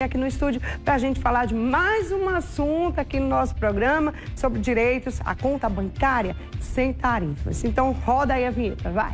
aqui no estúdio para a gente falar de mais um assunto aqui no nosso programa sobre direitos à conta bancária sem tarifas. Então, roda aí a vinheta, vai!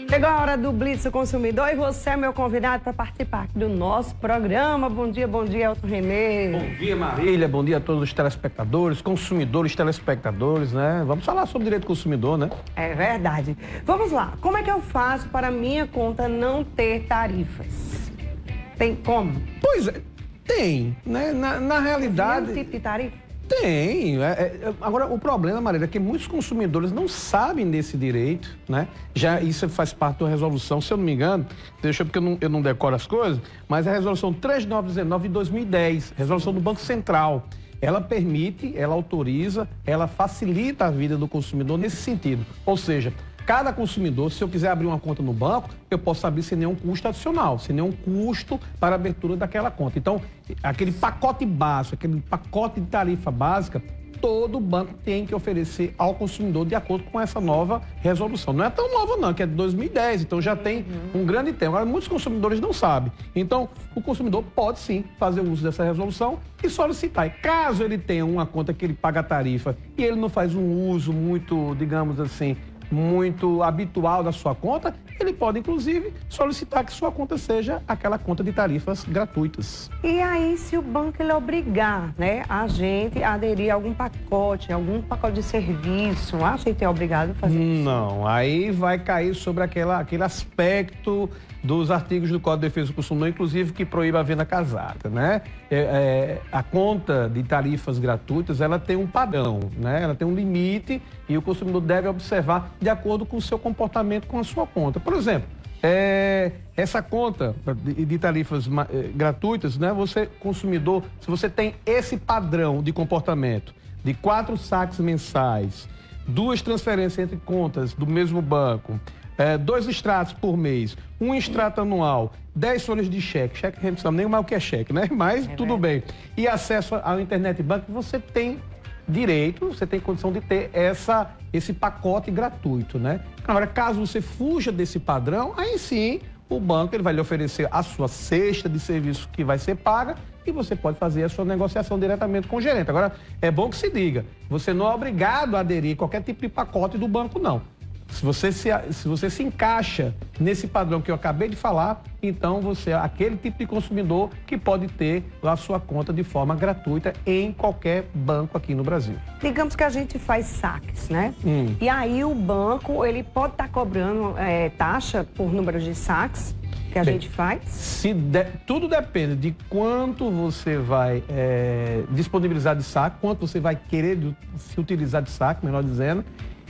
Chegou a hora do Blitz do Consumidor e você é meu convidado para participar do nosso programa. Bom dia, Elton Renê. Bom dia, Marília. Bom dia a todos os telespectadores, consumidores, telespectadores, né? Vamos falar sobre direito do consumidor, né? É verdade. Vamos lá. Como é que eu faço para a minha conta não ter tarifas? Tem como? Pois é, tem, né? Na realidade... Tem um tipo de tarifa? Tem. Agora, o problema, Marília, é que muitos consumidores não sabem desse direito, né? Já isso faz parte da resolução, se eu não me engano, deixa porque eu não decoro as coisas, mas a resolução 3919 de 2010, resolução do Banco Central. Ela permite, ela autoriza, ela facilita a vida do consumidor nesse sentido. Ou seja, cada consumidor, se eu quiser abrir uma conta no banco, eu posso abrir sem nenhum custo adicional, sem nenhum custo para a abertura daquela conta. Então, aquele pacote básico, aquele pacote de tarifa básica, todo banco tem que oferecer ao consumidor de acordo com essa nova resolução. Não é tão nova não, que é de 2010, então já tem um grande tempo. Agora, muitos consumidores não sabem. Então, o consumidor pode sim fazer uso dessa resolução e solicitar. E caso ele tenha uma conta que ele paga a tarifa e ele não faz um uso muito, digamos assim, muito habitual da sua conta, ele pode, inclusive, solicitar que sua conta seja aquela conta de tarifas gratuitas. E aí, se o banco ele obrigar, né, a gente a aderir a algum pacote de serviço, a gente é obrigado a fazer isso? Não, aí vai cair sobre aquele aspecto dos artigos do Código de Defesa do Consumidor, inclusive que proíbe a venda casada, né? A conta de tarifas gratuitas, ela tem um padrão, né? Ela tem um limite e o consumidor deve observar de acordo com o seu comportamento com a sua conta. Por exemplo, essa conta de tarifas gratuitas, né? Você, consumidor, se você tem esse padrão de comportamento de 4 saques mensais, 2 transferências entre contas do mesmo banco, 2 extratos por mês, 1 extrato anual, 10 folhas de cheque a gente não sabe nem mais o que é cheque, né? Mas tudo bem. E acesso ao internet banco, você tem direito, você tem condição de ter esse pacote gratuito, né? Agora, caso você fuja desse padrão, aí sim o banco ele vai lhe oferecer a sua cesta de serviços que vai ser paga e você pode fazer a sua negociação diretamente com o gerente. Agora, é bom que se diga, você não é obrigado a aderir a qualquer tipo de pacote do banco, não. Se você se encaixa nesse padrão que eu acabei de falar, então você é aquele tipo de consumidor que pode ter a sua conta de forma gratuita em qualquer banco aqui no Brasil. Digamos que a gente faz saques, né? E aí o banco, ele pode estar cobrando taxa por número de saques que a gente faz? Tudo depende de quanto você vai disponibilizar de saque, quanto você vai querer se utilizar de saque, melhor dizendo,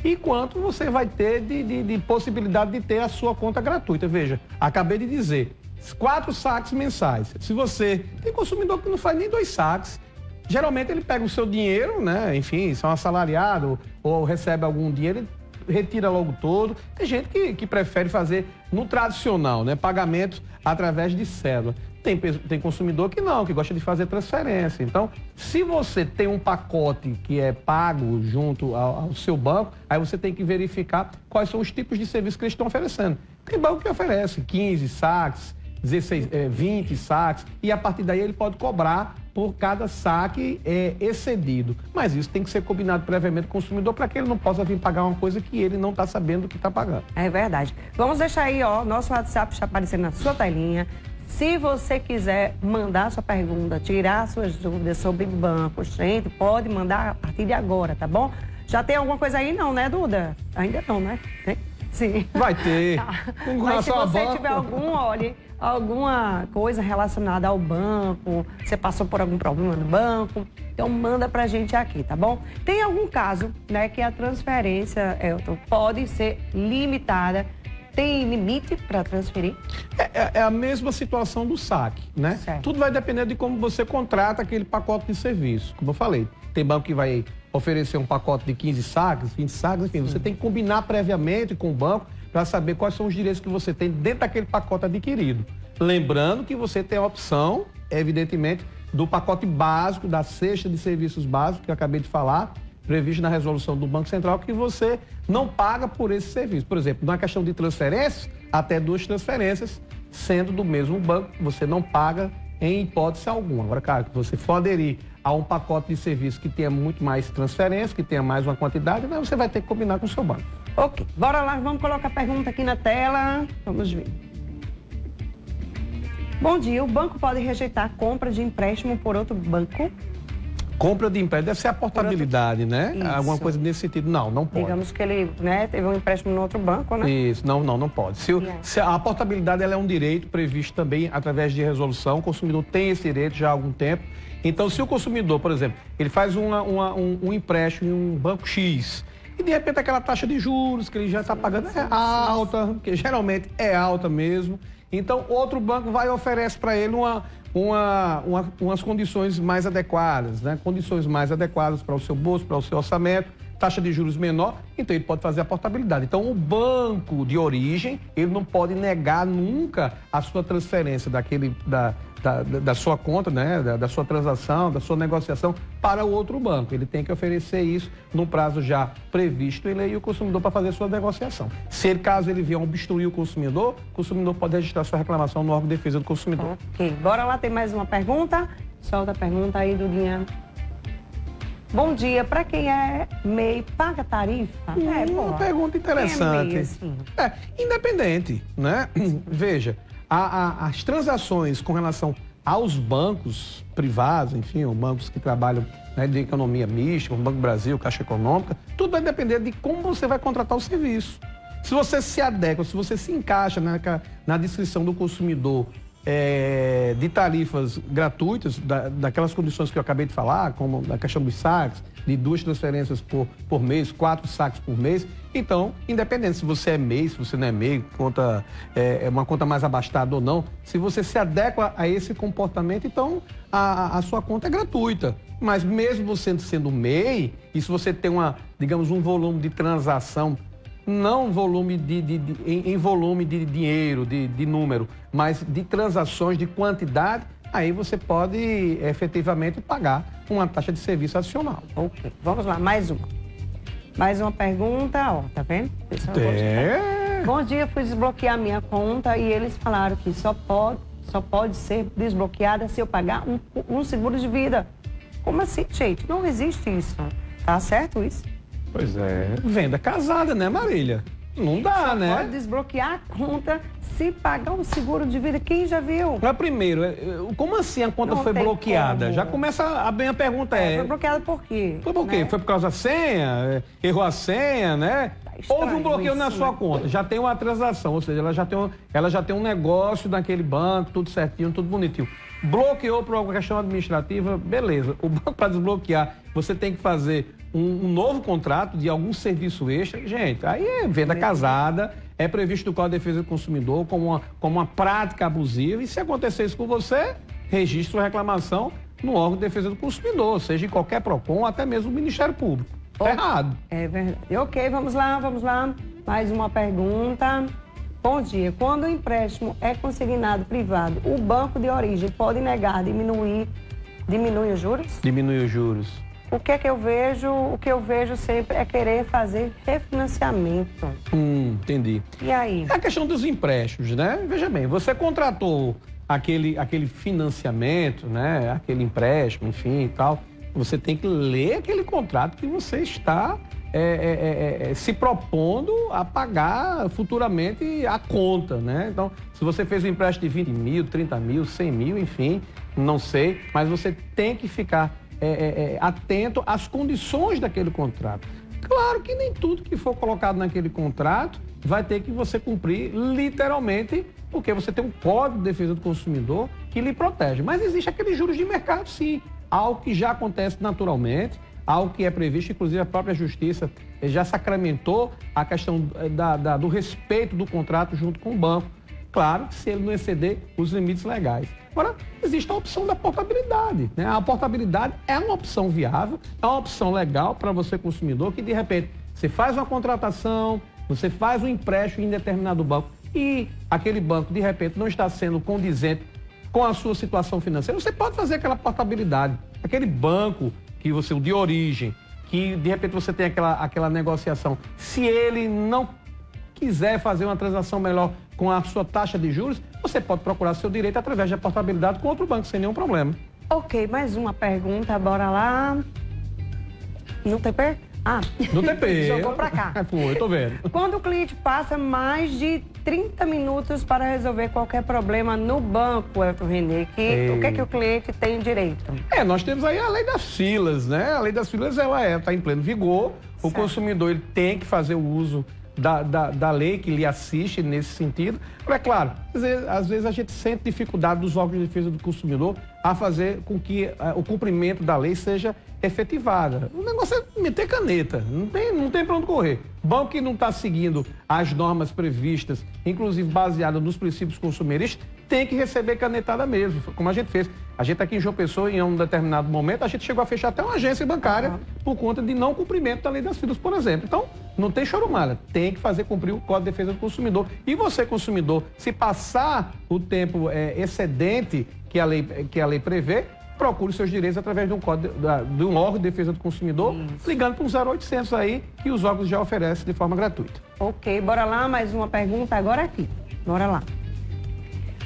e quanto você vai ter de possibilidade de ter a sua conta gratuita. Veja, acabei de dizer, 4 saques mensais. Se você tem consumidor que não faz nem 2 saques, geralmente ele pega o seu dinheiro, né? Enfim, se é um assalariado ou recebe algum dinheiro, ele retira logo todo. Tem gente que prefere fazer no tradicional, né? Pagamento através de cédula. Tem consumidor que não, que gosta de fazer transferência. Então, se você tem um pacote que é pago junto ao seu banco, aí você tem que verificar quais são os tipos de serviços que eles estão oferecendo. Tem banco que oferece 15 saques, 20 saques, e a partir daí ele pode cobrar por cada saque excedido. Mas isso tem que ser combinado previamente com o consumidor para que ele não possa vir pagar uma coisa que ele não está sabendo que está pagando. É verdade. Vamos deixar aí, ó, nosso WhatsApp está aparecendo na sua telinha. Se você quiser mandar sua pergunta, tirar suas dúvidas sobre banco, gente, pode mandar a partir de agora, tá bom? Já tem alguma coisa aí não, né, Duda? Ainda não, né? Tem? Sim. Vai ter. Tá. Mas se você tiver alguma coisa relacionada ao banco, você passou por algum problema no banco, então manda pra gente aqui, tá bom? Tem algum caso, né, que a transferência, Elton, pode ser limitada. Tem limite para transferir? É a mesma situação do saque, né? Certo. Tudo vai depender de como você contrata aquele pacote de serviço. Como eu falei, tem banco que vai oferecer um pacote de 15 saques, 20 saques, enfim. Sim. Você tem que combinar previamente com o banco para saber quais são os direitos que você tem dentro daquele pacote adquirido. Lembrando que você tem a opção, evidentemente, do pacote básico, da cesta de serviços básicos, que eu acabei de falar, previsto na resolução do Banco Central que você não paga por esse serviço. Por exemplo, na questão de transferências, até 2 transferências, sendo do mesmo banco, você não paga em hipótese alguma. Agora, claro, que você for aderir a um pacote de serviço que tenha muito mais transferência, que tenha mais uma quantidade, então você vai ter que combinar com o seu banco. Ok, bora lá, vamos colocar a pergunta aqui na tela. Vamos ver. Bom dia, o banco pode rejeitar a compra de empréstimo por outro banco? Compra de empréstimo deve ser a portabilidade, né? Isso. Alguma coisa nesse sentido. Não pode. Digamos que ele, né, teve um empréstimo no outro banco, né? Isso, não pode. Se a portabilidade ela é um direito previsto também através de resolução, o consumidor tem esse direito já há algum tempo. Então, se o consumidor, por exemplo, ele faz um empréstimo em um banco X e de repente aquela taxa de juros que ele já está pagando é alta, porque geralmente é alta mesmo. Então, outro banco vai e oferece para ele umas condições mais adequadas, né? Condições mais adequadas para o seu bolso, para o seu orçamento, taxa de juros menor, então ele pode fazer a portabilidade. Então, o banco de origem, ele não pode negar nunca a sua transferência da sua conta, né? Da sua transação, da sua negociação para o outro banco. Ele tem que oferecer isso no prazo já previsto em lei e o consumidor para fazer a sua negociação. Se caso ele vier obstruir o consumidor pode registrar sua reclamação no órgão de defesa do consumidor. Ok, bora lá, tem mais uma pergunta? Solta a pergunta aí, Dudinha. Bom dia, para quem é MEI, paga tarifa? Uma pergunta interessante. Quem é MEI, assim? Independente, né? Veja, as transações com relação aos bancos privados, enfim, os bancos que trabalham, né, de economia mista, como o Banco Brasil, Caixa Econômica, tudo vai depender de como você vai contratar o serviço. Se você se adequa, se você se encaixa na descrição do consumidor de tarifas gratuitas, daquelas condições que eu acabei de falar, como a questão dos saques, de 2 transferências por mês, 4 saques por mês. Então, independente se você é MEI, se você não é MEI, é uma conta mais abastada ou não, se você se adequa a esse comportamento, então a sua conta é gratuita. Mas mesmo você sendo MEI, e se você tem digamos, um volume de transação, não volume em volume de dinheiro, de número, mas de transações, de quantidade, aí você pode efetivamente pagar uma taxa de serviço adicional. Ok, vamos lá, mais uma pergunta, ó, tá vendo? Bom dia, fui desbloquear minha conta e eles falaram que só pode ser desbloqueada se eu pagar um seguro de vida. Como assim, gente? Não existe isso. Tá certo isso? Pois é. Venda casada, né, Marília? Não dá, né? Pode desbloquear a conta se pagar um seguro de vida. Quem já viu? Mas primeiro, como assim a conta foi bloqueada? Como. Já começa a pergunta foi bloqueada por quê? Foi por quê? Né? Foi por causa da senha? Errou a senha, né? Houve um bloqueio na sua conta. Já tem uma transação, ou seja, ela já tem um negócio naquele banco, tudo certinho, tudo bonitinho. Bloqueou por alguma questão administrativa, beleza. O banco, para desbloquear, você tem que fazer um novo contrato de algum serviço extra. Gente, aí é venda casada, é previsto no Código de Defesa do Consumidor como uma prática abusiva. E se acontecer isso com você, registre sua reclamação no órgão de defesa do consumidor, seja em qualquer PROCON ou até mesmo o Ministério Público. Tá errado. É verdade. Ok, vamos lá. Mais uma pergunta. Bom dia. Quando o empréstimo é consignado privado, o banco de origem pode negar, diminui os juros? Diminui os juros. O que eu vejo sempre é querer fazer refinanciamento. Entendi. E aí? É a questão dos empréstimos, né? Veja bem, você contratou aquele financiamento, né? Aquele empréstimo, enfim e tal. Você tem que ler aquele contrato que você está se propondo a pagar futuramente a conta, né? Então, se você fez um empréstimo de 20 mil, 30 mil, 100 mil, enfim, não sei, mas você tem que ficar atento às condições daquele contrato. Claro que nem tudo que for colocado naquele contrato vai ter que você cumprir literalmente, porque você tem um Código de Defesa do Consumidor que lhe protege. Mas existe aqueles juros de mercado, sim, algo que já acontece naturalmente, algo que é previsto, inclusive a própria Justiça já sacramentou a questão do respeito do contrato junto com o banco. Claro, se ele não exceder os limites legais. Agora, existe a opção da portabilidade, né? A portabilidade é uma opção viável, é uma opção legal para você, consumidor, que de repente você faz uma contratação, você faz um empréstimo em determinado banco e aquele banco, de repente, não está sendo condizente com a sua situação financeira, você pode fazer aquela portabilidade. Aquele banco o de origem, que de repente você tem aquela negociação. Se ele não quiser fazer uma transação melhor com a sua taxa de juros, você pode procurar seu direito através de portabilidade com outro banco, sem nenhum problema. Ok, mais uma pergunta, bora lá. No TP? No TP. Jogou pra cá. Foi, tô vendo. Quando o cliente passa mais de 30 minutos para resolver qualquer problema no banco, Elton Renê, o que é que o cliente tem direito? Nós temos aí a lei das filas, né? A lei das filas, ela está em pleno vigor. O consumidor, ele tem que fazer o uso da lei que lhe assiste nesse sentido. Mas, é claro, às vezes a gente sente dificuldade dos órgãos de defesa do consumidor a fazer com que o cumprimento da lei seja efetivada. O negócio é meter caneta, não tem para onde correr. Banco que não está seguindo as normas previstas, inclusive baseadas nos princípios consumeristas, tem que receber canetada mesmo, como a gente fez. A gente aqui em João Pessoa, em um determinado momento, a gente chegou a fechar até uma agência bancária por conta de não cumprimento da lei das filas, por exemplo. Então, não tem chorumalha, tem que fazer cumprir o Código de Defesa do Consumidor. E você, consumidor, se passar o tempo excedente que a lei prevê, procure seus direitos através de um órgão de defesa do consumidor, ligando para um 0800 aí, que os órgãos já oferecem de forma gratuita. Ok, bora lá, mais uma pergunta agora aqui. Bora lá.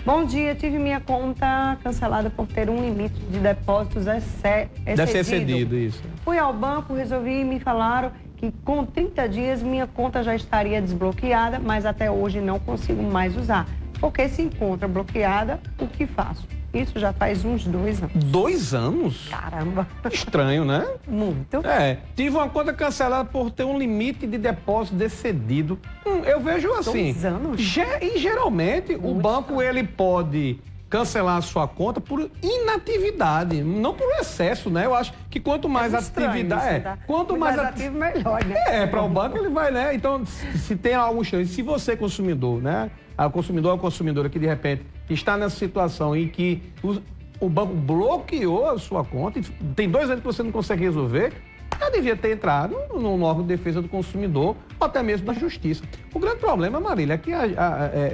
Bom dia, tive minha conta cancelada por ter um limite de depósitos excedido. Deve ser excedido, isso. Fui ao banco, resolvi e me falaram que com 30 dias minha conta já estaria desbloqueada, mas até hoje não consigo mais usar. Porque se encontra bloqueada, o que faço? Isso já faz uns 2 anos. 2 anos? Caramba. Estranho, né? Muito. Tive uma conta cancelada por ter um limite de depósito excedido. Eu vejo assim. 2 anos? E geralmente o banco ele pode cancelar a sua conta por inatividade, não por excesso, né? Eu acho que quanto mais atividade... Quanto mais ativo, melhor, né? Para o banco ele vai, né? Então, se tem algum chance, se você consumidor, né? O consumidor ou a consumidora que de repente está nessa situação em que o banco bloqueou a sua conta, e tem 2 anos que você não consegue resolver, já devia ter entrado no órgão de defesa do consumidor ou até mesmo da justiça. O grande problema, Marília, é que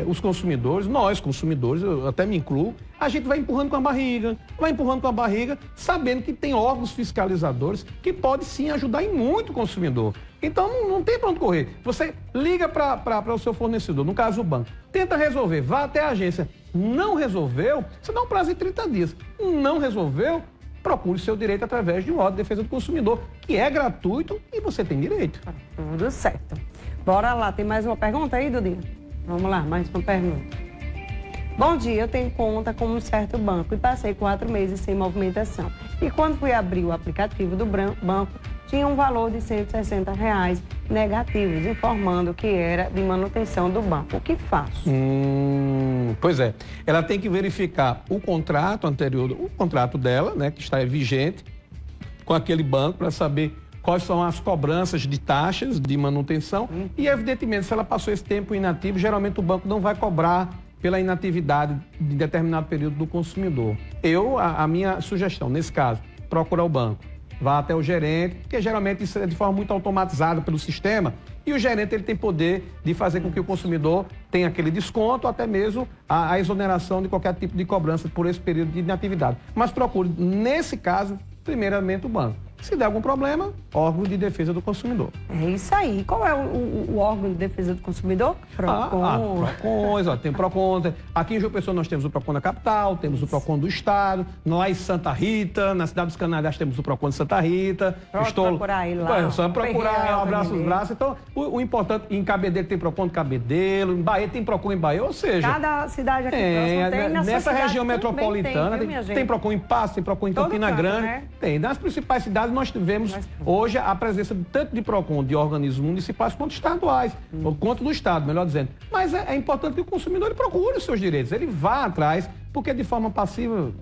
os consumidores, nós consumidores, eu até me incluo, a gente vai empurrando com a barriga, sabendo que tem órgãos fiscalizadores que podem sim ajudar em muito o consumidor. Então não tem para onde correr. Você liga para o seu fornecedor, no caso o banco, tenta resolver, vá até a agência. Não resolveu, você dá um prazo de 30 dias. Não resolveu, procure seu direito através de um órgão de defesa do consumidor, que é gratuito e você tem direito. Tudo certo. Bora lá, tem mais uma pergunta aí, Dudinho? Vamos lá, mais uma pergunta. Bom dia, eu tenho conta com um certo banco e passei 4 meses sem movimentação. E quando fui abrir o aplicativo do banco, tinha um valor de R$160 negativos, informando que era de manutenção do banco. O que faço? Pois é, ela tem que verificar o contrato anterior, o contrato dela, né, que está vigente com aquele banco, para saber quais são as cobranças de taxas de manutenção. E, evidentemente, se ela passou esse tempo inativo, geralmente o banco não vai cobrar pela inatividade de determinado período do consumidor. A minha sugestão, nesse caso, procurar o banco. Vá até o gerente, porque geralmente isso é de forma muito automatizada pelo sistema, e o gerente ele tem poder de fazer com que o consumidor tenha aquele desconto, ou até mesmo a exoneração de qualquer tipo de cobrança por esse período de inatividade. Mas procure, nesse caso, primeiramente o banco. Se der algum problema, órgão de defesa do consumidor. É isso aí. Qual é o órgão de defesa do consumidor? PROCON. PROCON, tem PROCON. Aqui em João Pessoa nós temos o PROCON da capital, temos o PROCON do estado. Lá em Santa Rita, na cidade dos Canadás, temos o PROCON de Santa Rita. Procurar ele lá. Só procurar, um abraço nos braços. Então, o importante, em Cabedelo tem PROCON de Cabedelo, em Bahia tem PROCON em Bahia, ou seja... Cada cidade aqui próxima tem, nessa região metropolitana, tem PROCON em Passo, tem PROCON em Campina Grande. Né? Tem. Nas principais cidades nós tivemos hoje a presença tanto de PROCON de organismos municipais quanto estaduais, ou quanto do Estado, melhor dizendo. Mas é importante que o consumidor ele procure os seus direitos, ele vá atrás, porque de forma passiva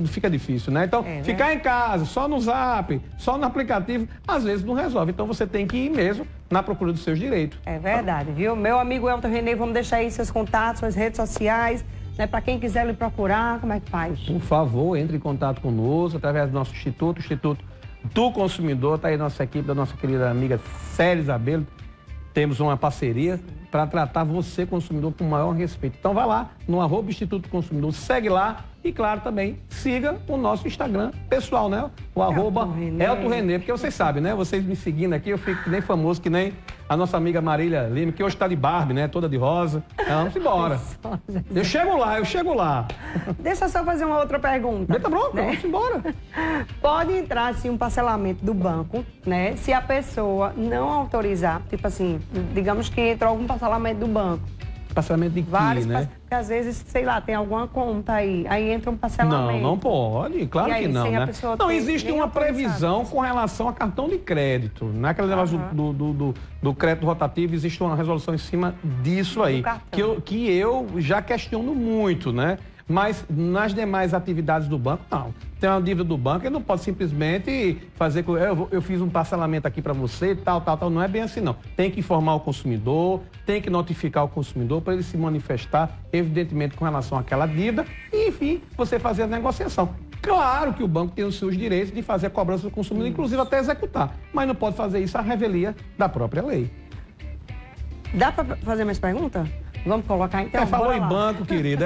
fica difícil, né? Então, ficar em casa, só no Zap, só no aplicativo, às vezes não resolve. Então, você tem que ir mesmo na procura dos seus direitos. É verdade, viu? Meu amigo Elton Renê, vamos deixar aí seus contatos, suas redes sociais, né? Para quem quiser lhe procurar, como é que faz? Por favor, entre em contato conosco através do nosso Instituto do Consumidor. Está aí nossa equipe, da nossa querida amiga Célia Isabelo. Temos uma parceria para tratar você, consumidor, com o maior respeito. Então, vai lá no @Instituto do Consumidor, segue lá E, claro, também siga o nosso Instagram pessoal, né? O @EltonRené, porque vocês sabem, né? Vocês me seguindo aqui, eu fico que nem famoso, que nem a nossa amiga Marília Lima, que hoje está de Barbie, né? Toda de rosa. Vamos embora. Eu chego lá. Deixa eu só fazer uma outra pergunta. Tá pronto, né? Vamos embora. Pode entrar, assim, um parcelamento do banco, né? Se a pessoa não autorizar, tipo assim, digamos que entrou algum parcelamento do banco. Parcelamento de quê, né? Porque às vezes, sei lá, tem alguma conta aí entra um parcelamento. Não pode, claro que não, né? Não, existe uma previsão com relação a cartão de crédito. Naquele negócio do crédito rotativo, existe uma resolução em cima disso aí, que eu já questiono muito, né? Mas nas demais atividades do banco, não. Tem uma dívida do banco, ele não pode simplesmente fazer... Eu fiz um parcelamento aqui para você, tal. Não é bem assim, não. Tem que informar o consumidor, tem que notificar o consumidor para ele se manifestar, evidentemente, com relação àquela dívida. E, enfim, você fazer a negociação. Claro que o banco tem os seus direitos de fazer a cobrança do consumidor, inclusive até executar. Mas não pode fazer isso à revelia da própria lei. Dá para fazer mais perguntas? Vamos colocar então? Falou em banco, querida.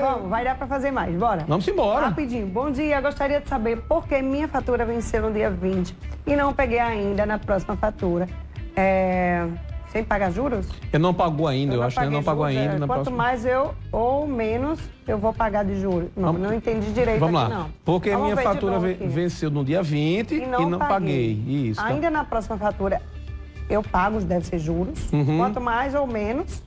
Vamos, vai dar para fazer mais, bora? Vamos embora. Rapidinho. Bom dia, gostaria de saber por que minha fatura venceu no dia 20 e não peguei ainda na próxima fatura. Sem pagar juros? Eu não pagou ainda, eu acho que não pagou ainda. Quanto mais eu ou menos eu vou pagar de juros. Não entendi direito. Vamos lá. Não. Porque minha fatura venceu no dia 20 e não paguei. Isso. Ainda na próxima fatura eu pago, deve ser juros. Quanto mais ou menos...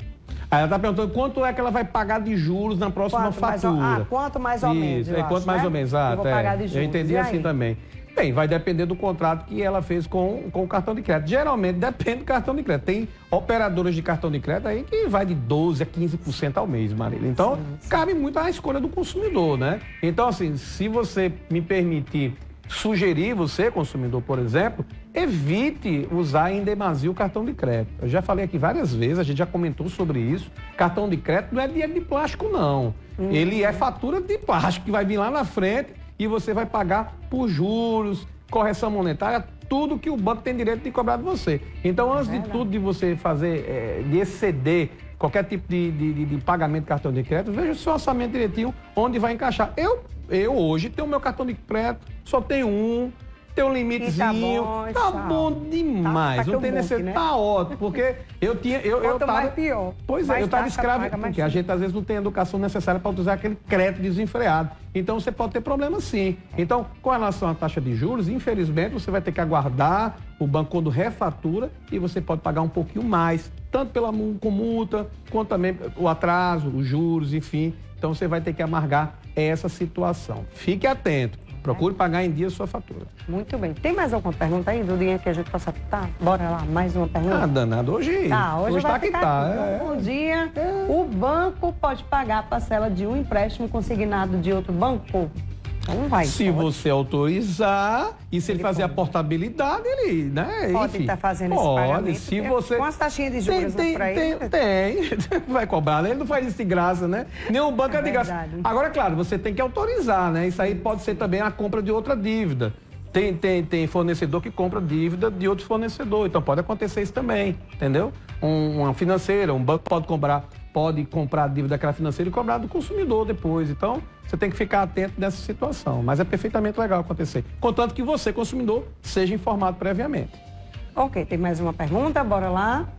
Aí ela está perguntando quanto é que ela vai pagar de juros na próxima fatura. Quanto mais ou menos, quanto mais ou menos, eu vou pagar de juros. Eu entendi assim também. Bem, vai depender do contrato que ela fez com o cartão de crédito. Geralmente depende do cartão de crédito. Tem operadoras de cartão de crédito aí que vai de 12% a 15% ao mês, Marília. Então, cabe muito à escolha do consumidor, né? Então, assim, se você me permitir sugerir, você, consumidor, por exemplo, evite usar em demasia o cartão de crédito. Eu já falei aqui várias vezes, a gente já comentou sobre isso. Cartão de crédito não é dinheiro de plástico, não. Ele é fatura de plástico que vai vir lá na frente e você vai pagar por juros, correção monetária, tudo que o banco tem direito de cobrar de você. Então, antes de tudo de você fazer, de exceder qualquer tipo de pagamento de cartão de crédito, veja o seu orçamento direitinho, onde vai encaixar. Eu hoje tenho o meu cartão de crédito, só tenho um, tem um limitezinho. Tá bom demais. Não tem necessidade. Né? Tá ótimo, porque eu tava... mais pior. Pois é, eu tava escravo, porque a gente às vezes não tem a educação necessária para utilizar aquele crédito desenfreado. Então você pode ter problema sim. Então, com relação à taxa de juros, infelizmente você vai ter que aguardar o banco quando refatura e você pode pagar um pouquinho mais, tanto com multa, quanto também o atraso, os juros, enfim. Então você vai ter que amargar essa situação. Fique atento. Procure pagar em dia a sua fatura. Muito bem. Tem mais alguma pergunta aí, Dudinha, que a gente possa... Tá, bora lá, mais uma pergunta. Ah, danado, hoje tá que tá. Bom dia. O banco pode pagar a parcela de um empréstimo consignado de outro banco? Não vai. Se você autorizar e se ele fazer a portabilidade, ele, né? Pode estar fazendo esse pagamento. Se você... Com as taxinhas de juros para ele? Tem. Vai cobrar, né? Ele não faz isso de graça, né? Nenhum banco é de graça. Agora, claro, você tem que autorizar, né? Isso aí pode ser também a compra de outra dívida. Tem fornecedor que compra dívida de outro fornecedor. Então pode acontecer isso também, entendeu? Uma financeira, um banco pode comprar a dívida daquela financeira e cobrar do consumidor depois. Então, você tem que ficar atento nessa situação. Mas é perfeitamente legal acontecer. Contanto que você, consumidor, seja informado previamente. Ok, tem mais uma pergunta, bora lá.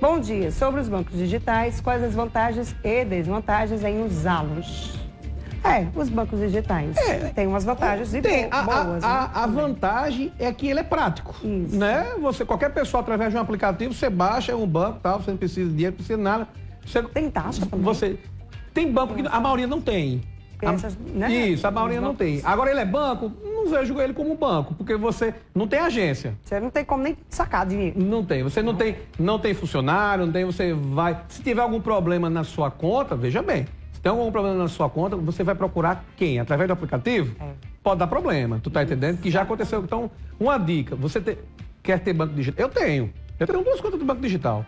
Bom dia, sobre os bancos digitais, quais as vantagens e desvantagens em usá-los? Os bancos digitais tem umas vantagens e boas. A vantagem é que ele é prático. Isso. Né? Qualquer pessoa, através de um aplicativo, você baixa um banco, tal, você não precisa de dinheiro, não precisa de nada. Tem taxa também? Tem banco que a maioria não tem. Isso, a maioria não tem. Agora, ele é banco? Não vejo ele como banco, porque você não tem agência. Você não tem como nem sacar dinheiro. Não tem. Você não tem funcionário, não tem, você vai... Se tiver algum problema na sua conta, veja bem. Se tem algum problema na sua conta, você vai procurar quem? Através do aplicativo? Pode dar problema, tu tá entendendo? Que já aconteceu. Então, uma dica, quer ter banco digital? Eu tenho 2 contas de banco digital.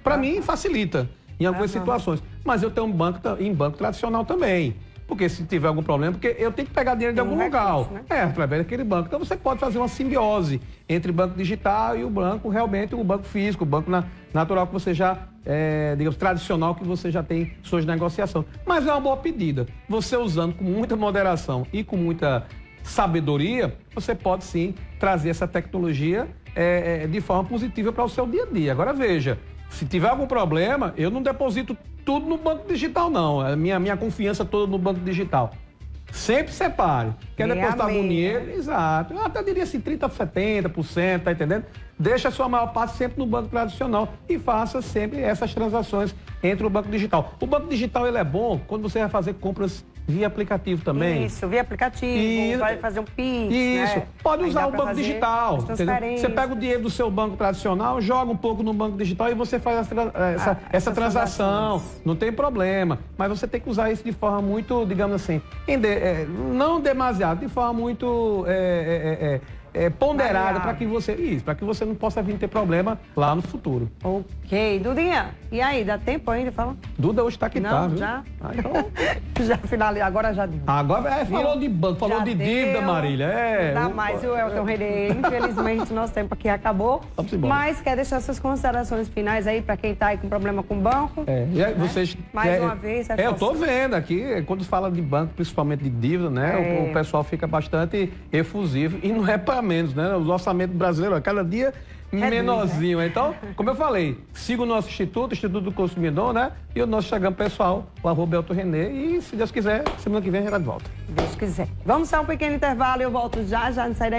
Para mim, facilita em algumas situações. Mas eu tenho em banco tradicional também. porque se tiver algum problema, porque eu tenho que pegar dinheiro de algum lugar, né? Através daquele banco. Então você pode fazer uma simbiose entre o banco digital e o banco, realmente, o banco físico, o banco natural que você já, digamos, tradicional, que você já tem suas negociações. Mas é uma boa pedida. Você usando com muita moderação e com muita sabedoria, você pode sim trazer essa tecnologia de forma positiva para o seu dia a dia. Agora veja, se tiver algum problema, eu não deposito tudo no banco digital, não. A minha confiança toda no banco digital. Sempre separe. Quer depositar algum dinheiro? Exato. Eu até diria assim, 30%, 70%, tá entendendo? Deixa a sua maior parte sempre no banco tradicional e faça sempre essas transações entre o banco digital. O banco digital, ele é bom quando você vai fazer compras via aplicativo também. Isso, via aplicativo, vai fazer um Pix, isso, né? Pode usar o banco digital. Você pega o dinheiro do seu banco tradicional, joga um pouco no banco digital e você faz essa transação. Não tem problema. Mas você tem que usar isso de forma muito, digamos assim, não demasiado, de forma muito ponderada para que você não possa vir ter problema lá no futuro. Ok. Dudinha, e aí, dá tempo ainda? Fala. Duda hoje está quitada, viu? Já? Então... já finalizou, agora já deu. Agora falou de banco, falou de dívida, Marília. Não dá mais o Elton René. Infelizmente, nosso tempo aqui acabou. Vamos embora. Mas quer deixar suas considerações finais aí para quem está aí com problema com o banco? E aí, vocês... Mais uma vez... eu tô vendo aqui, quando fala de banco, principalmente de dívida, né? O pessoal fica bastante efusivo e não é para menos, né? O orçamento brasileiro, a cada dia menorzinho. Né? Então, como eu falei, siga o nosso Instituto do Consumidor, né? E o nosso Instagram pessoal, o @EltonRené. E, se Deus quiser, semana que vem a gente vai de volta. Deus quiser. Vamos só um pequeno intervalo e eu volto já não sai daí.